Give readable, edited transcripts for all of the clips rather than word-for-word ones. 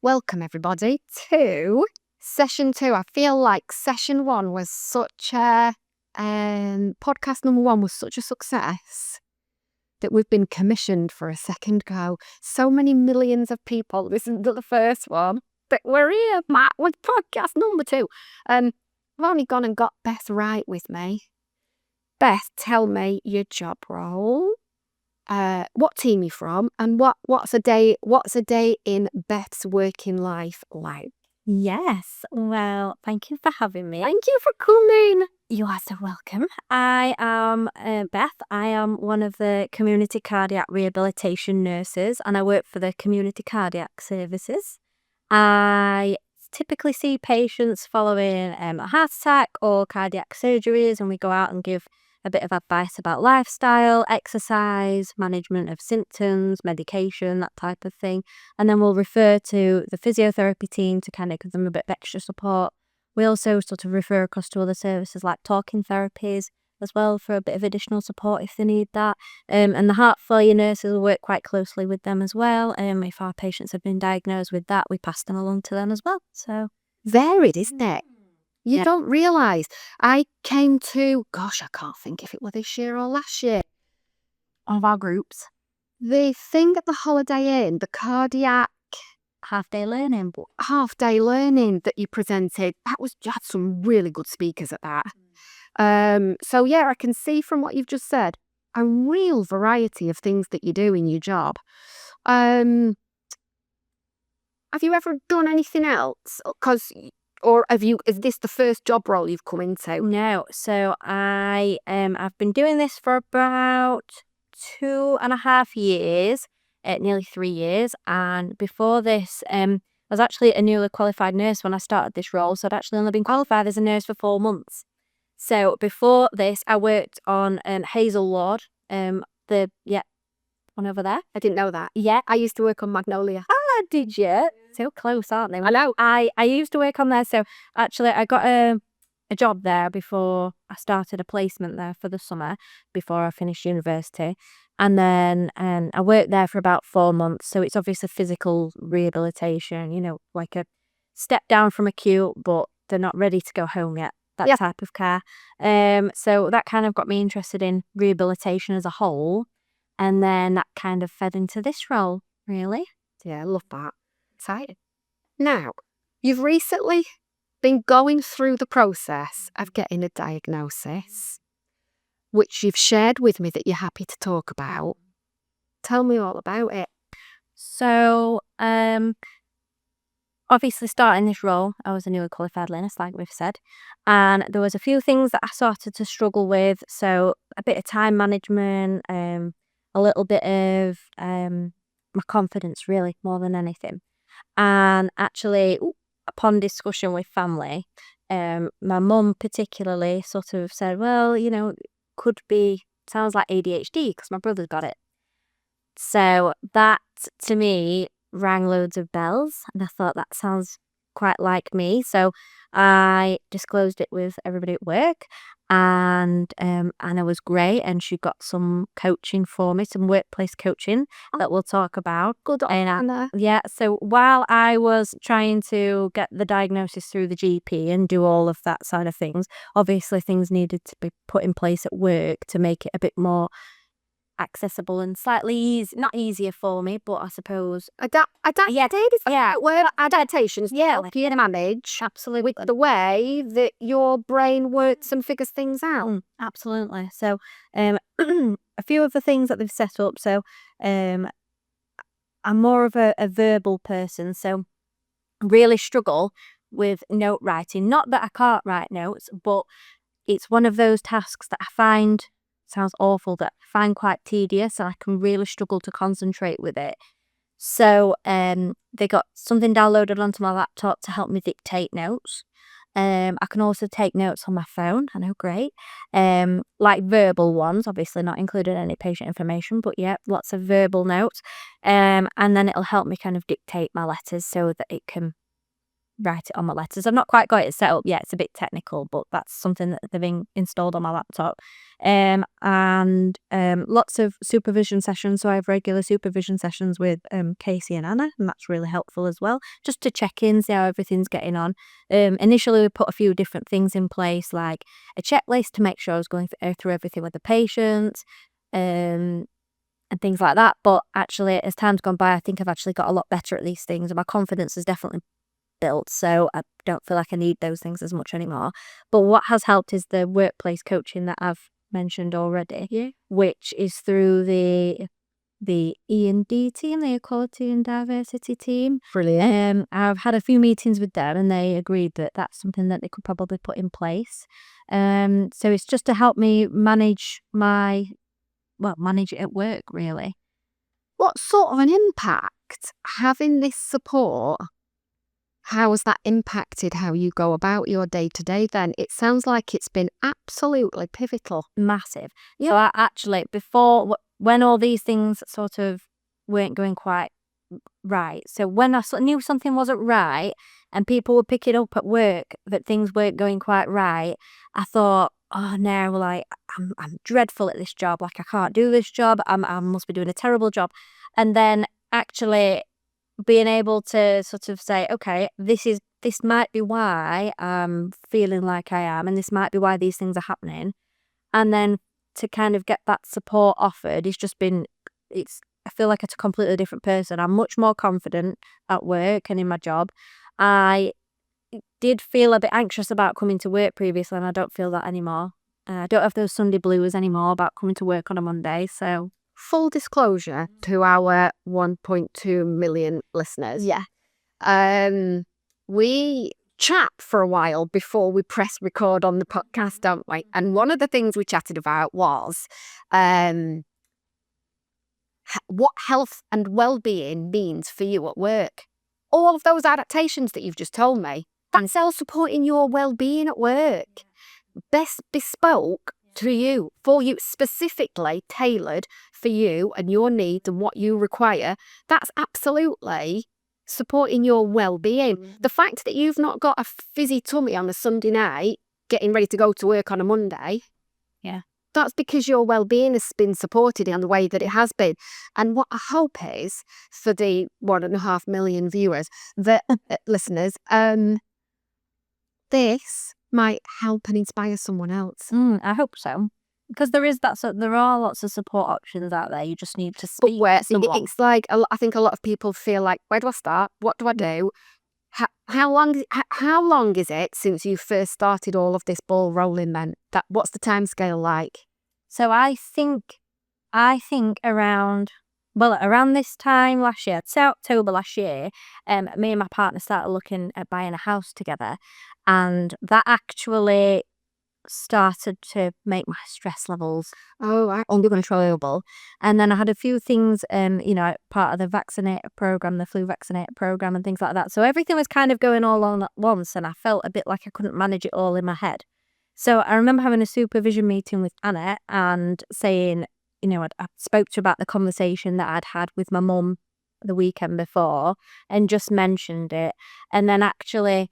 Welcome everybody to session 2. I feel like session 1 was such a podcast number 1 was such a success that we've been commissioned for a second go. So many millions of people listened to the first one that we're here, Matt, with podcast number 2. I've only gone and got Beth Wright with me. Beth, tell me your job role. What team you from, and what's a day in Beth's working life like? Yes, well, thank you for having me. Thank you for coming. You are so welcome. I am Beth. I am one of the community cardiac rehabilitation nurses, and I work for the community cardiac services. I typically see patients following a heart attack or cardiac surgeries, and we go out and give a bit of advice about lifestyle, exercise, management of symptoms, medication, that type of thing. And then we'll refer to the physiotherapy team to kind of give them a bit of extra support. We also sort of refer across to other services like talking therapies as well for a bit of additional support if they need that. And the heart failure nurses will work quite closely with them as well. If our patients have been diagnosed with that, we pass them along to them as well. So varied, isn't it? You Yeah. don't realise. I came to, gosh, I can't think if it was this year or last year, one of our groups, the thing at the Holiday Inn, the cardiac half-day learning. half-day learning that you presented, you had some really good speakers at that. So yeah, I can see from what you've just said, a real variety of things that you do in your job. Have you ever done anything else? Is this the first job role you've come into? No, so I've been doing this for about 2.5 years, nearly 3 years, and before this, I was actually a newly qualified nurse when I started this role, so I'd actually only been qualified as a nurse for 4 months. So before this, I worked on Hazel Ward, one over there. I didn't know that. Yeah. I used to work on Magnolia. Ah, did you? So close, aren't they? I know. I used to work on there, so actually I got a job there before I started a placement there for the summer, before I finished university. And then I worked there for about 4 months, so it's obviously physical rehabilitation, like a step down from acute, but they're not ready to go home yet, that type of care. So that kind of got me interested in rehabilitation as a whole, and then that kind of fed into this role, really. Yeah, I love that. Exciting. Now, you've recently been going through the process of getting a diagnosis, which you've shared with me that you're happy to talk about. Tell me all about it. So, obviously starting this role, I was a newly qualified nurse, like we've said, and there was a few things that I started to struggle with. So a bit of time management, a little bit of my confidence, really, more than anything. And actually, upon discussion with family, my mum particularly sort of said, well, sounds like ADHD because my brother's got it. So that, to me, rang loads of bells, and I thought that sounds quite like me. So I disclosed it with everybody at work, and Anna was great, and she got some coaching for me, some workplace coaching that we'll talk about. Good on Anna. Yeah, so while I was trying to get the diagnosis through the GP and do all of that side of things, obviously things needed to be put in place at work to make it a bit more accessible and slightly not easier for me, but I suppose adaptations. Yeah, help you manage. Absolutely. With the way that your brain works and figures things out. Absolutely. So, a few of the things that they've set up. So, I'm more of a verbal person, so really struggle with note writing. Not that I can't write notes, but it's one of those tasks that I find, sounds awful, that I find quite tedious, and I can really struggle to concentrate with it. So they got something downloaded onto my laptop to help me dictate notes. I can also take notes on my phone. I know, great. Like verbal ones, obviously not including any patient information, but yeah, lots of verbal notes. And then it'll help me kind of dictate my letters so that it can write it on my letters. I've not quite got it set up yet. It's a bit technical, but that's something that they've installed on my laptop. And lots of supervision sessions. So I have regular supervision sessions with Casey and Anna, and that's really helpful as well, just to check in, see how everything's getting on. Initially, we put a few different things in place, like a checklist to make sure I was going through everything with the patient, and things like that. But actually, as time's gone by, I think I've actually got a lot better at these things, and my confidence has definitely built, so I don't feel like I need those things as much anymore. But what has helped is the workplace coaching that I've mentioned already, which is through the E&D team, the Equality and Diversity team. Brilliant. I've had a few meetings with them, and they agreed that that's something that they could probably put in place. So it's just to help me manage it at work, really. What sort of an impact having this support? How has that impacted how you go about your day-to-day then? It sounds like it's been absolutely pivotal. Massive. So I actually, before, when all these things sort of weren't going quite right, so when I knew something wasn't right and people were picking up at work that things weren't going quite right, I thought, oh no, like I'm dreadful at this job, like I can't do this job, I must be doing a terrible job. And then actually being able to sort of say, okay, this might be why I'm feeling like I am, and this might be why these things are happening. And then to kind of get that support offered, I feel like it's a completely different person. I'm much more confident at work and in my job. I did feel a bit anxious about coming to work previously, and I don't feel that anymore. I don't have those Sunday blues anymore about coming to work on a Monday, so... Full disclosure to our 1.2 million listeners. We chat for a while before we press record on the podcast, don't we? And one of the things we chatted about was what health and well-being means for you at work. All of those adaptations that you've just told me, that's all supporting your well-being at work. Best bespoke to you, for you, specifically tailored for you and your needs and what you require. That's absolutely supporting your well-being. The fact that you've not got a fizzy tummy on a Sunday night getting ready to go to work on a Monday, that's because your well-being has been supported in the way that it has been. And what I hope is for the 1.5 million viewers, the listeners, this might help and inspire someone else. I hope so, because there are lots of support options out there. You just need to speak to someone. It's like I think a lot of people feel like, where do I start? What do I do? How long is it since you first started all of this ball rolling? Then what's the timescale like? So I think around this time last year, it's October last year, me and my partner started looking at buying a house together, and that actually started to make my stress levels uncontrollable. And then I had a few things, part of the flu vaccinator program and things like that. So everything was kind of going all on at once, and I felt a bit like I couldn't manage it all in my head. So I remember having a supervision meeting with Anna and saying, I spoke to her about the conversation that I'd had with my mum the weekend before and just mentioned it. And then actually,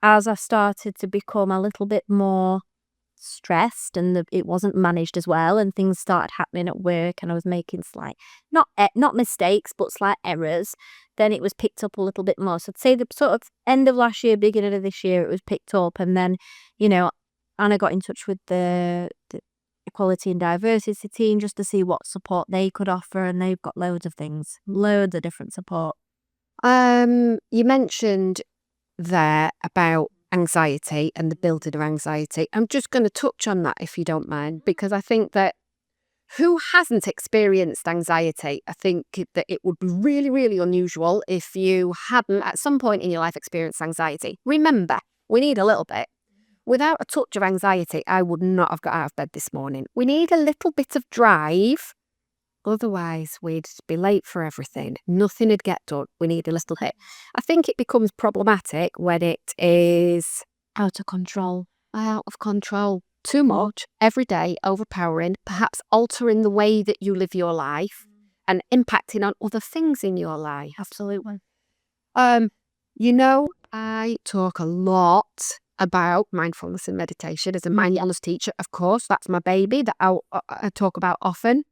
as I started to become a little bit more stressed and it wasn't managed as well, and things started happening at work, and I was making slight, not mistakes, but slight errors, then it was picked up a little bit more. So I'd say the sort of end of last year, beginning of this year, it was picked up. And then, Anna got in touch with the Equality and Diversity team just to see what support they could offer, and they've got loads of different support. You mentioned there about anxiety and the building of anxiety. I'm just going to touch on that if you don't mind, because I think that who hasn't experienced anxiety? I think that it would be really, really unusual if you hadn't at some point in your life experienced anxiety. Remember, we need a little bit. Without a touch of anxiety, I would not have got out of bed this morning. We need a little bit of drive. Otherwise, we'd be late for everything. Nothing would get done. We need a little hit. I think it becomes problematic when it is out of control. Too much, every day, overpowering, perhaps altering the way that you live your life and impacting on other things in your life. Absolutely. I talk a lot about mindfulness and meditation as a mindfulness teacher, of course. That's my baby that I talk about often.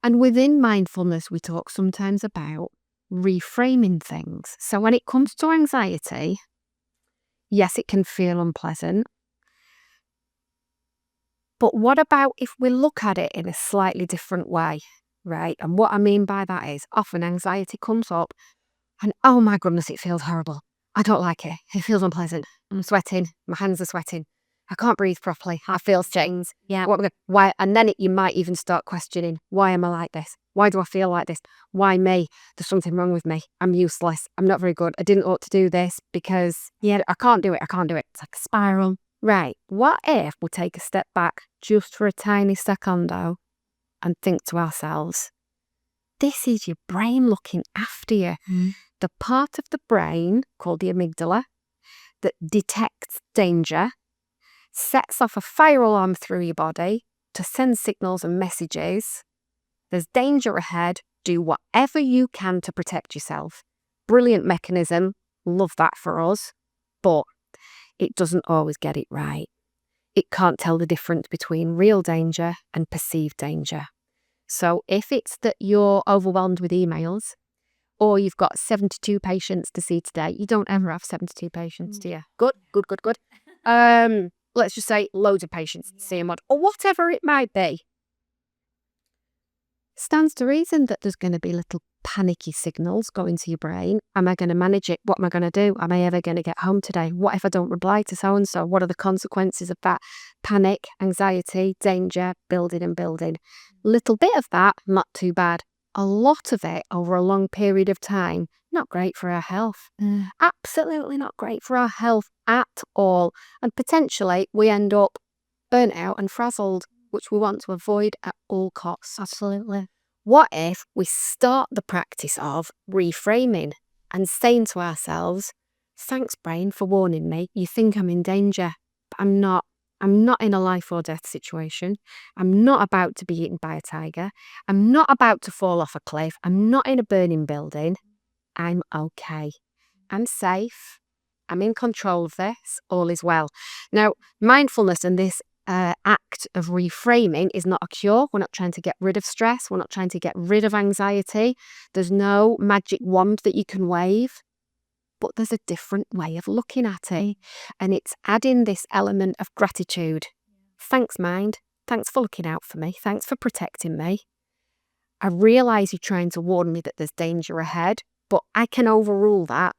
And within mindfulness, we talk sometimes about reframing things. So when it comes to anxiety, yes, it can feel unpleasant. But what about if we look at it in a slightly different way, right? And what I mean by that is often anxiety comes up and, oh my goodness, it feels horrible. I don't like it. It feels unpleasant. I'm sweating. My hands are sweating. I can't breathe properly. I feel things. Yeah. Why? And then you might even start questioning, why am I like this? Why do I feel like this? Why me? There's something wrong with me. I'm useless. I'm not very good. I didn't ought to do this because I can't do it. I can't do it. It's like a spiral. Right. What if we take a step back just for a tiny secondo and think to ourselves, this is your brain looking after you. The part of the brain called the amygdala that detects danger, sets off a fire alarm through your body to send signals and messages. There's danger ahead. Do whatever you can to protect yourself. Brilliant mechanism. Love that for us. But it doesn't always get it right. It can't tell the difference between real danger and perceived danger. So if it's that you're overwhelmed with emails or you've got 72 patients to see today, you don't ever have 72 patients, do you? Good. Let's just say loads of patients to see a mod or whatever it might be. Stands to reason that there's going to be little panicky signals going to your brain. Am I going to manage it? What am I going to do? Am I ever going to get home today? What if I don't reply to so-and-so? What are the consequences of that? Panic, anxiety, danger, building and building. Little bit of that, not too bad. A lot of it over a long period of time, not great for our health. Absolutely not great for our health at all. And potentially we end up burnt out and frazzled, which we want to avoid at all costs. Absolutely. What if we start the practice of reframing and saying to ourselves, thanks brain for warning me, you think I'm in danger, but I'm not. I'm not in a life or death situation. I'm not about to be eaten by a tiger. I'm not about to fall off a cliff. I'm not in a burning building. I'm okay. I'm safe. I'm in control of this. All is well. Now, mindfulness and this act of reframing is not a cure. We're not trying to get rid of stress. We're not trying to get rid of anxiety. There's no magic wand that you can wave. But there's a different way of looking at it. And it's adding this element of gratitude. Thanks, mind. Thanks for looking out for me. Thanks for protecting me. I realise you're trying to warn me that there's danger ahead, but I can overrule that.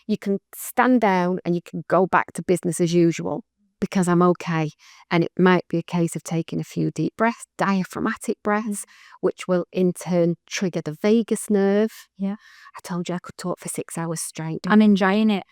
You can stand down and you can go back to business as usual because I'm okay. And it might be a case of taking a few deep breaths, diaphragmatic breaths, which will in turn trigger the vagus nerve. Yeah. I told you I could talk for 6 hours straight. I'm enjoying it.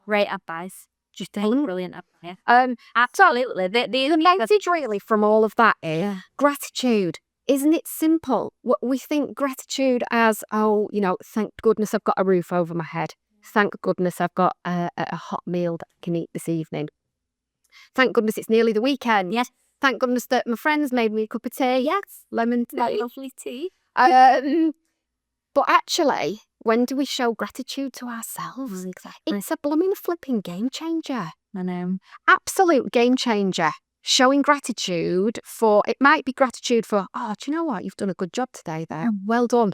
Great advice. Just brilliant advice. Absolutely. The message really from all of that is gratitude. Isn't it simple? We think gratitude as, thank goodness I've got a roof over my head. Thank goodness I've got a hot meal that I can eat this evening. Thank goodness it's nearly the weekend. Yes. Thank goodness that my friends made me a cup of tea. Yes. Lemon tea. Lovely tea. But actually, when do we show gratitude to ourselves? Exactly. It's a blooming flipping game changer. I know. Absolute game changer. Showing gratitude for, it might be gratitude for, do you know what? You've done a good job today there. Well done.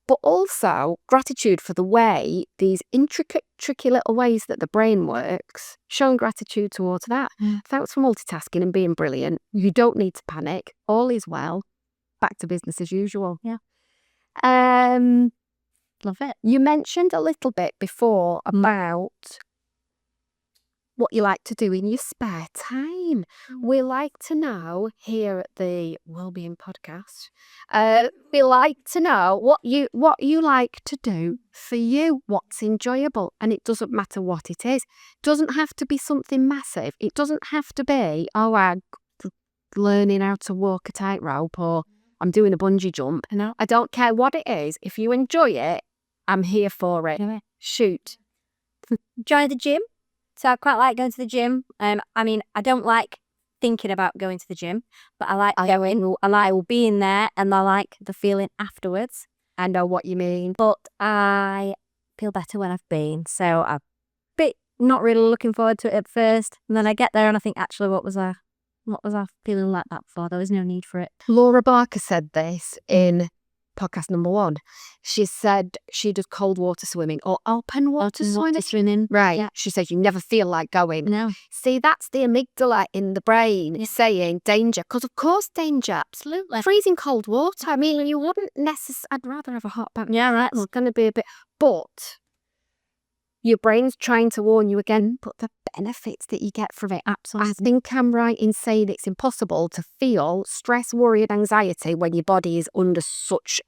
But also gratitude for the way, these intricate, tricky little ways that the brain works, showing gratitude towards that. Thanks for multitasking and being brilliant. You don't need to panic. All is well. Back to business as usual. Yeah. Love it. You mentioned a little bit before about what you like to do in your spare time. We like to know here at the Wellbeing podcast, we like to know what you like to do for you, what's enjoyable. And it doesn't matter what it is. It doesn't have to be something massive. It doesn't have to be, I'm learning how to walk a tightrope or I'm doing a bungee jump. No. I don't care what it is. If you enjoy it, I'm here for it. Yeah. Shoot. Enjoy the gym. So I quite like going to the gym. I don't like thinking about going to the gym, but I like going. I like being there, and I like the feeling afterwards. I know what you mean. But I feel better when I've been. So I'm a bit not really looking forward to it at first. And then I get there and I think, actually, what was I feeling like that for? There was no need for it. Laura Barker said this in podcast number 1. She said she does cold water swimming or open water swimming. Right. Yeah. She says you never feel like going. No. See, that's the amygdala in the brain saying danger. Because of course danger. Absolutely. Freezing cold water. I mean, you wouldn't necessarily... I'd rather have a hot bath. Yeah, right. It's going to be a bit... But your brain's trying to warn you again, but the benefits that you get from it. Absolutely. I think I'm right in saying it's impossible to feel stress, worry and anxiety when your body is under such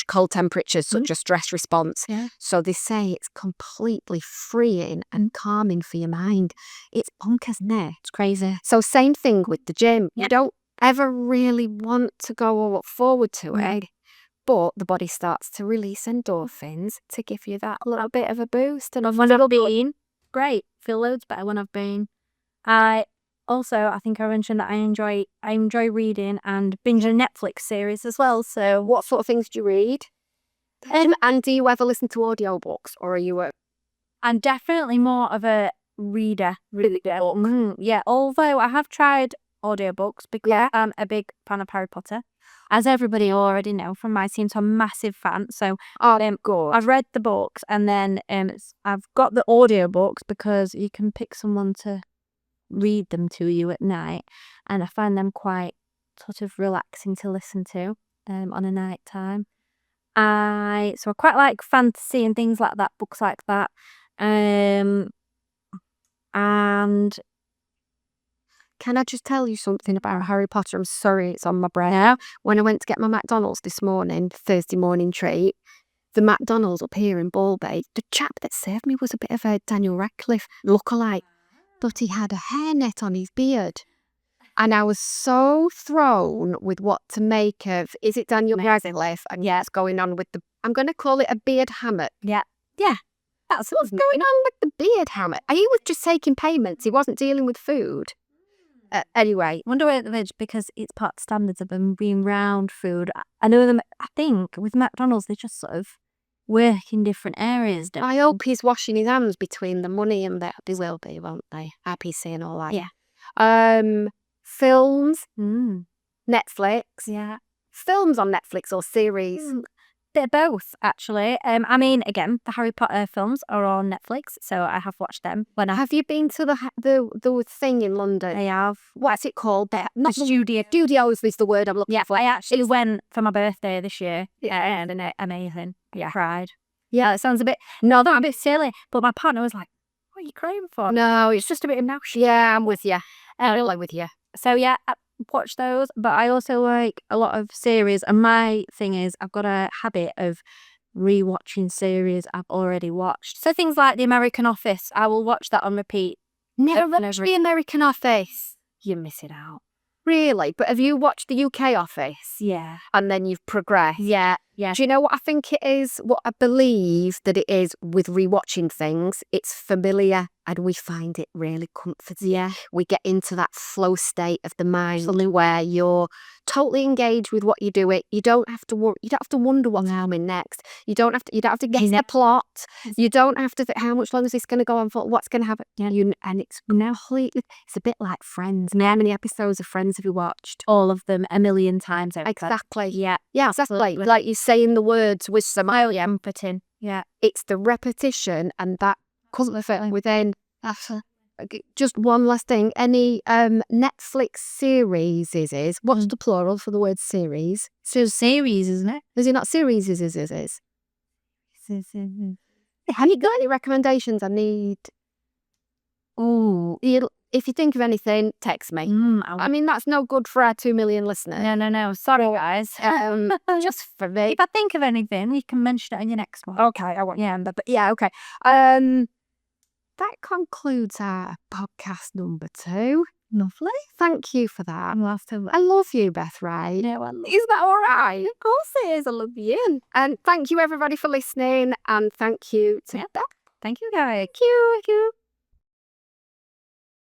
cold temperatures, such a stress response. Yeah. So they say it's completely freeing and calming for your mind. It's bonkers, isn't it? It's crazy. So same thing with the gym. Yeah. You don't ever really want to go or look forward to it. But the body starts to release endorphins to give you that little bit of a boost. And When I've been, great. Feel loads better when I've been. I think I mentioned that I enjoy reading and binging Netflix series as well. So what sort of things do you read? And do you ever listen to audiobooks, or are you I'm definitely more of a reader. Yeah, although I have tried audiobooks because I'm a big fan of Harry Potter. As everybody already know from my team, so I'm a massive fan. So good. I've read the books and then I've got the audiobooks because you can pick someone to read them to you at night, and I find them quite sort of relaxing to listen to on a night time. So I quite like fantasy and things like that, books like that. And can I just tell you something about Harry Potter? I'm sorry, it's on my brain now. When I went to get my McDonald's this morning, Thursday morning treat, the McDonald's up here in Ball Bay, the chap that served me was a bit of a Daniel Radcliffe lookalike, but he had a hairnet on his beard. And I was so thrown with what to make of, is it Daniel Radcliffe? And what's going on with I'm going to call it a beard hammock. Yeah. That's what's going on with the beard hammock. He was just taking payments. He wasn't dealing with food. Anyway, wonder where it's because it's part of the standards of them being round food. I know them. I think with McDonald's they just sort of work in different areas. I hope he's washing his hands between the money and that. They will be, won't they? RPC and all that. Yeah. Films. Netflix. Yeah. Films on Netflix or series. They're both, actually. I mean, again, the Harry Potter films are on Netflix, so I have watched them. Have you been to the thing in London? I have. What's it called? The studio. Studios is the word I'm looking for. I actually went for my birthday this year. And amazing. Yeah. Cried. Yeah, it sounds a bit silly, but my partner was like, what are you crying for? No, it's just a bit emotional. Yeah, I'm with you. I'm with you. So yeah, I watch those, but I also like a lot of series, and my thing is I've got a habit of rewatching series I've already watched. So things like The American Office, I will watch that on repeat. Never watched The American Office. You miss it out. Really? But have you watched the UK Office? Yeah. And then you've progressed? Yeah. Do you know what I think it is? What I believe that it is with rewatching things, it's familiar and we find it really comforting. Yeah. We get into that flow state of the mind where you're totally engaged with what you're doing. You don't have to wonder what's happening next. You don't have to guess the plot. You don't have to think how much longer is this going to go on for, what's going to happen. Yeah. And it's completely, it's a bit like Friends. How many episodes of Friends have you watched? All of them a million times. Exactly. Yeah. Yeah, exactly. Like you saying the words with some comforting. Yeah. It's the repetition and that comfort within. Just one last thing. Any Netflix series what's the plural for the word series? So series, isn't it? Is it not series? Is. Have you got any recommendations? I need. If you think of anything, text me. I mean, that's no good for our 2 million listeners. No. Sorry, guys. Just for me. If I think of anything, you can mention it in your next one. Okay, I won't. Yeah, but okay. That concludes our podcast number 2. Lovely. Thank you for that. I love you, Beth, right? Yeah, well, is that all right? Of course it is. I love you. And thank you, everybody, for listening. And thank you to Beth. Thank you, guys. Thank you.